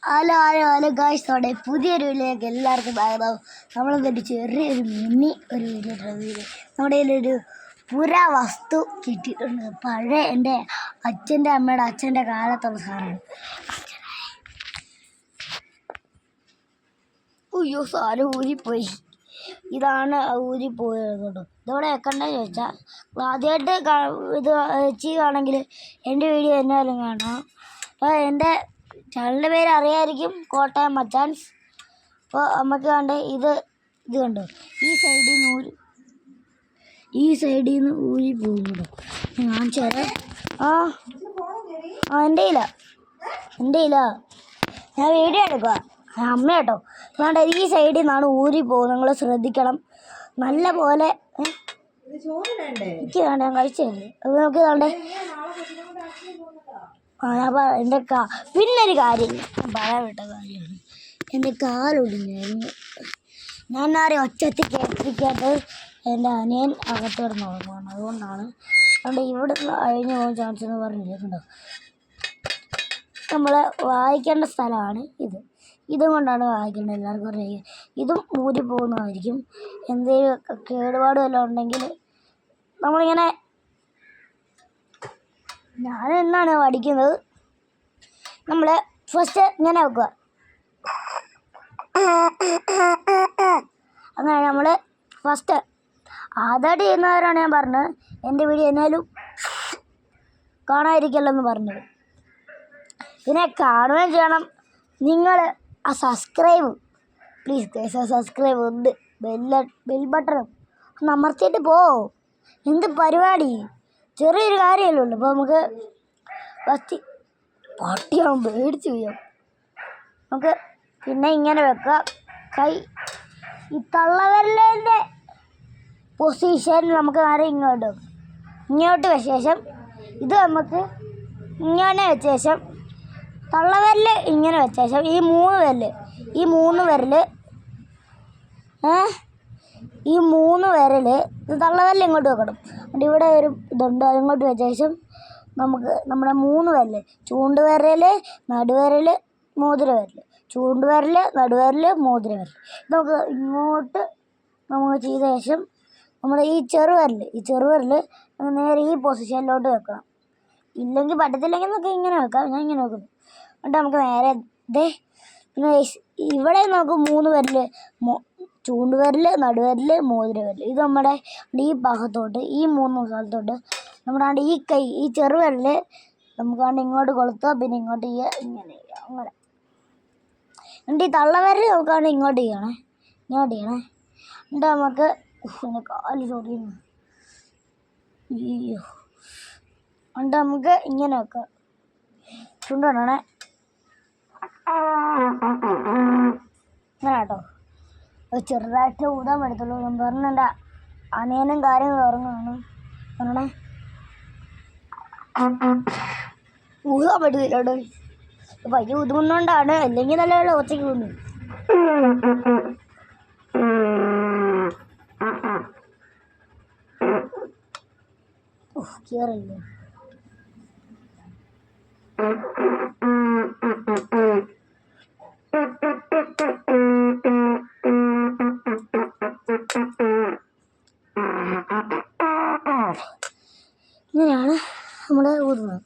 Hello hello hello guys, നമ്മുടെ പുതിയൊരു വീഡിയോയിലേക്ക് എല്ലാവർക്കും സ്വാഗതം. നമ്മളെന്തൊരു ചെറിയൊരു ഒരു വീഡിയോ നമ്മുടെ കയ്യിലൊരു പുരാവസ്തു കിട്ടിയിട്ടുണ്ട്. പഴയ എൻ്റെ അച്ഛൻ്റെ അമ്മയുടെ അച്ഛൻ്റെ കാലത്തുള്ള സാധനമാണ്. അയ്യോ, സാധനം ഊരിപ്പോയി. ഇതാണ് ഊരിപ്പോയത് കേട്ടോ. ഇതോടെ വെക്കണ്ടെന്ന് ചോദിച്ചാൽ ആദ്യമായിട്ട് ഇത് ചെയ്യുകയാണെങ്കിൽ എൻ്റെ വീഡിയോ എന്നാലും കാണാം. അപ്പോൾ എൻ്റെ ചാനലിൻ്റെ പേര് അറിയായിരിക്കും, കോട്ടയം മച്ചാൻസ്. അപ്പോൾ നമുക്ക് കണ്ട് ഇത് കണ്ടോ, ഈ സൈഡിൽ നിന്ന് ഊരി പോകുന്നുണ്ടോ ഞാൻ ചേരാ. എൻ്റെ ഇല്ല ഞാൻ വീഡിയോ എടുക്കുക അമ്മ കേട്ടോ. അതുകൊണ്ട് ഈ സൈഡിൽ നിന്നാണ് ഊരി പോകുന്നത്, നിങ്ങൾ ശ്രദ്ധിക്കണം നല്ല പോലെ. എനിക്ക് വേണ്ട, ഞാൻ കഴിച്ചല്ലേ. അത് നമുക്ക് വേണ്ടേ. എൻ്റെ പിന്നൊരു കാര്യം പറയാൻ വിട്ട കാര്യമാണ്, എൻ്റെ കാലൊടിഞ്ഞായിരുന്നു. ഞാൻ ആരെയും ഒച്ചത്തിൽ കേൾപ്പിക്കാത്തത് എൻ്റെ അനിയൻ അകത്ത് കിടന്ന് ഉറങ്ങുകയാണ്. അതുകൊണ്ടാണ്. അതുകൊണ്ട് ഇവിടെ നിന്ന് അഴിഞ്ഞു പോകാൻ ചാൻസ് എന്ന് പറഞ്ഞിട്ടുണ്ടോ. നമ്മൾ വായിക്കേണ്ട സ്ഥലമാണ് ഇതും കൊണ്ടാണ് വായിക്കേണ്ടത്. എല്ലാവർക്കും അറിയാം. ഇതും ഊരി പോകുന്നതായിരിക്കും. എന്തെങ്കിലും കേടുപാടും എല്ലാം ഉണ്ടെങ്കിൽ നമ്മളിങ്ങനെ, ഞാൻ എന്നാണ് പഠിക്കുന്നത്, നമ്മൾ ഫസ്റ്റ് ഇങ്ങനെ വെക്കുക. അങ്ങനെ നമ്മൾ ഫസ്റ്റ് ആദ്യമായിട്ട് ചെയ്യുന്നവരാണ് ഞാൻ പറഞ്ഞത്. എൻ്റെ വീഡിയോ എന്നാലും കാണാതിരിക്കല്ലോ എന്ന് പറഞ്ഞത്. പിന്നെ കാണുകയും ചെയ്യണം. നിങ്ങൾ ആ സബ്സ്ക്രൈബ് പ്ലീസ് സബ്സ്ക്രൈബ് ഉണ്ട്, ബെൽ ബട്ടണും ഒന്ന് അമർത്തിയിട്ട് എന്ത് പരിപാടി, ചെറിയൊരു കാര്യമല്ലേ ഉള്ളൂ. അപ്പോൾ നമുക്ക് ഫസ്റ്റ് പട്ടിയാവും, പേടിച്ച് പോയാം നമുക്ക്. പിന്നെ ഇങ്ങനെ വെക്കുക, കൈ ഈ തള്ളവരലിൻ്റെ പൊസിഷനിൽ നമുക്ക് നേരെ ഇങ്ങോട്ട് വെച്ച ശേഷം ഇത് നമുക്ക് ഇങ്ങനെ വെച്ച ശേഷം തള്ളവരൽ ഇങ്ങനെ വെച്ച ശേഷം ഈ മൂന്ന് വിരൽ ഇത് തള്ളവരൽ ഇങ്ങോട്ട് വെക്കണം. എന്നിട്ട് ഇവിടെ ഒരു ഇതുണ്ട്, അതിങ്ങോട്ട് വെച്ച ശേഷം നമുക്ക് നമ്മുടെ 3 വിരൽ, ചൂണ്ടുവിരൽ, നടുവിരൽ, മോതിരവിരൽ, ചൂണ്ടുവിരൽ, നടുവിരൽ, മോതിരവിരൽ, നമുക്ക് ഇങ്ങോട്ട് നമുക്ക് ചെയ്ത ശേഷം നമ്മുടെ ഈ ചെറുവിരൽ നേരെ ഈ പൊസിഷനിലോട്ട് വെക്കണം. ഇല്ലെങ്കിൽ പറ്റത്തില്ലെങ്കിൽ നമുക്ക് ഇങ്ങനെ വെക്കാം. ഞാൻ ഇങ്ങനെ വെക്കുന്നു. എന്നിട്ട് നമുക്ക് നേരെ പിന്നെ ഇവിടെ നമുക്ക് 3 വിരൽ, ചൂണ്ടുവിരൽ, നടുവിരൽ, മോതിരവിരൽ, ഇത് നമ്മുടെ ഈ ഭാഗത്തോട്ട്, ഈ 3 സ്ഥലത്തോട്ട് നമ്മുടെ ഈ ചെറുവിരൽ നമുക്ക് ഇങ്ങോട്ട് കൊളുത്തുക. പിന്നെ ഇങ്ങോട്ട് ചെയ്യുക, ഇങ്ങനെ ചെയ്യുക, അങ്ങനെ. എന്നിട്ട് ഈ തള്ളവിരൽ നമുക്ക് ഇങ്ങോട്ട് ചെയ്യണേ. എന്നിട്ട് നമുക്ക് എൻ്റെ കാല് ചൊറിയുന്നു. അയ്യോ. എന്നിട്ട് നമുക്ക് ഇങ്ങനെ വെക്കാം. ചുണ്ടണേ ഇങ്ങനെ കേട്ടോ. ചെറുതായിട്ട് ഊതാൻ പറ്റത്തുള്ളൂ. ഞാൻ പറഞ്ഞ അനിയനും കാര്യങ്ങൾ ഉറങ്ങുകയാണ്. പറഞ്ഞേ ഊതാൻ പറ്റുന്നില്ല കേട്ടോ. പയ്യ ഊതുകൊണ്ടാണ്, അല്ലെങ്കിൽ നല്ല ഒച്ചയ്ക്ക് ഊന്നു. കേറില്ല. ഇങ്ങനെയാണ് നമ്മൾ ഊതുന്നത്.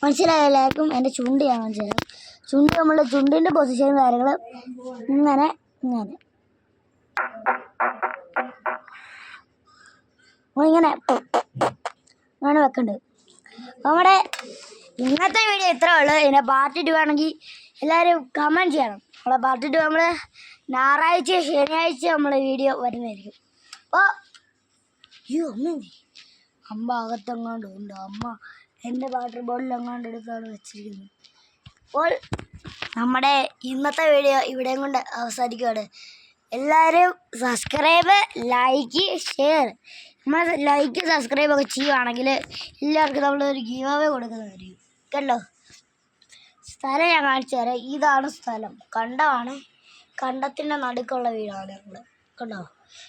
മനസ്സിലായ എല്ലാവർക്കും? എൻ്റെ ചുണ്ട് ഞാൻ കാണിച്ചു തരാം. നമ്മളുടെ ചുണ്ടിൻ്റെ പൊസിഷനും കാര്യങ്ങൾ ഇങ്ങനെ അങ്ങനെ വെക്കേണ്ടത്. നമ്മുടെ ഇന്നത്തെ വീഡിയോ ഇത്രേ ഉള്ളൂ. ഇതിൻ്റെ പാർട്ട് 2 ആണെങ്കിൽ എല്ലാവരും കമൻറ്റ് ചെയ്യണം. നമ്മളെ പാർട്ട് 2 നമ്മൾ ഞായറാഴ്ച ശനിയാഴ്ച നമ്മളെ വീഡിയോ വരുന്നതായിരിക്കും. അപ്പോൾ അമ്മ അകത്തെങ്ങാണ്ട് ഉണ്ട്. അമ്മ എൻ്റെ വാട്ടർ ബോട്ടിൽ എങ്ങാണ്ട് എടുത്താണ് വെച്ചിരിക്കുന്നത്. അപ്പോൾ നമ്മുടെ ഇന്നത്തെ വീഡിയോ ഇവിടെയും കൊണ്ട് അവസാനിക്കുകയാണ്. എല്ലാവരും സബ്സ്ക്രൈബ്, ലൈക്ക്, ഷെയർ. നമ്മൾ ലൈക്ക്, സബ്സ്ക്രൈബ് ഒക്കെ ചെയ്യുകയാണെങ്കിൽ എല്ലാവർക്കും നമ്മളൊരു ഗീവ് അവേ കൊടുക്കുന്നതായിരിക്കും കേട്ടോ. സ്ഥലം ഞാൻ കാണിച്ചു തരാം. ഇതാണ് സ്ഥലം, കണ്ടത്തിൻ്റെ നടുക്കുള്ള വീടാണ് ഞങ്ങൾ കേട്ടോ.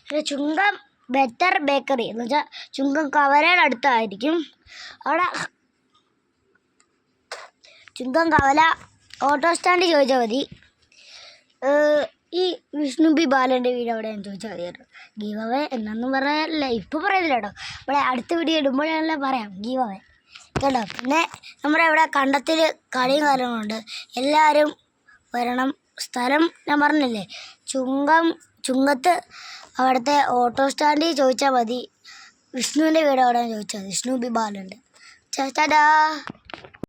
പിന്നെ ചുങ്കം ബെറ്റർ ബേക്കറി എന്ന് വെച്ചാൽ ചുങ്കം കവലയുടെ അടുത്തായിരിക്കും. അവിടെ ചുങ്കം കവല ഓട്ടോ സ്റ്റാൻഡ് ചോദിച്ചാൽ മതി. ഈ വിഷ്ണു ബി ബാലൻ്റെ വീട് എവിടെയാണെന്ന് ചോദിച്ചാൽ മതി കേട്ടോ. ഗീവ് അവേ എന്നൊന്നും പറയാനില്ല, ഇപ്പോൾ പറയുന്നില്ല കേട്ടോ. ഇവിടെ അടുത്ത വീഡിയോ ഇടുമ്പോഴെല്ലാം പറയാം ഗീവ് അവേ കേട്ടോ. പിന്നെ നമ്മുടെ ഇവിടെ കണ്ടത്തിൽ കളിയും കാര്യങ്ങളുണ്ട്, എല്ലാവരും വരണം. സ്ഥലം ഞാൻ പറഞ്ഞില്ലേ, ചുങ്കത്ത് അവിടുത്തെ ഓട്ടോ സ്റ്റാൻഡിൽ ചോദിച്ചാൽ മതി. വിഷ്ണുവിൻ്റെ വീട് എവിടെയാണെന്ന് ചോദിച്ചാൽ മതി, വിഷ്ണു ബി ബാലുണ്ട്. ചേട്ടാ.